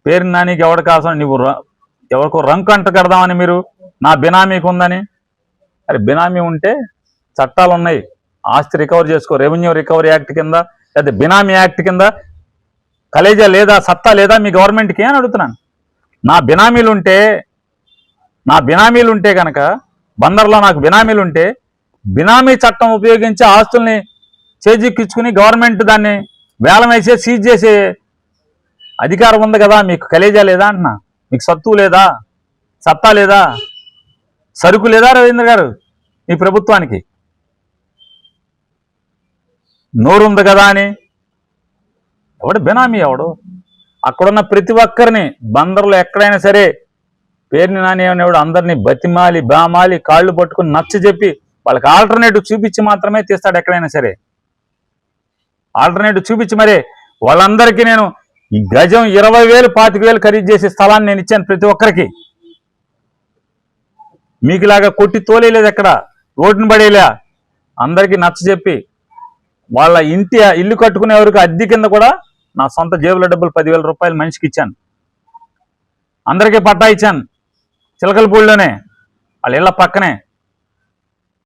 పేరు నానికి ఎవరి కాసం నువ్వు ఎవరికో రంకు అంట కడదామని మీరు నా బినామీకి ఉందని. అరే బినామీ ఉంటే చట్టాలు ఉన్నాయి, ఆస్తి రికవర్ చేసుకో, రెవెన్యూ రికవరీ యాక్ట్ కింద లేదా బినామీ యాక్ట్ కింద కలేజా లేదా, సత్తా లేదా మీ గవర్నమెంట్కి అని అడుగుతున్నాను. నా బినామీలు ఉంటే కనుక బందర్లో నాకు బినామీలు ఉంటే బినామీ చట్టం ఉపయోగించి ఆస్తుల్ని చేజిక్కించుకుని గవర్నమెంట్ దాన్ని వేలం వేసే సీజ్ చేసే అధికారం ఉంది కదా. మీకు కలేజా లేదా అంటున్నా, మీకు సత్తు లేదా, సత్తా లేదా, సరుకు లేదా రవీంద్ర గారు మీ ప్రభుత్వానికి? నోరుంది కదా అని ఎవడు బినామీ ఎవడు? అక్కడున్న ప్రతి ఒక్కరిని బందర్లో ఎక్కడైనా సరే పేరుని నాని అనేవాడు అందరినీ బతిమాలి బామాలి కాళ్ళు పట్టుకుని నచ్చ చెప్పి వాళ్ళకి ఆల్టర్నేటివ్ చూపించి మాత్రమే తీస్తాడు. ఎక్కడైనా సరే ఆల్టర్నేటివ్ చూపించి మరే వాళ్ళందరికీ నేను ఈ గజం 20,000 25,000 ఖరీదు చేసే స్థలాన్ని నేను ఇచ్చాను ప్రతి ఒక్కరికి. మీకులాగా కొట్టి తోలేలేదు, ఎక్కడ రోడ్డుని పడేలా అందరికీ నచ్చ చెప్పి వాళ్ళ ఇల్లు కట్టుకునే వరకు అద్దె కింద కూడా నా సొంత జేబుల డబ్బులు 10,000 రూపాయలు మనిషికి ఇచ్చాను. అందరికీ పట్టా ఇచ్చాను చిలకలపూడిలోనే, వాళ్ళ ఇళ్ళ పక్కనే.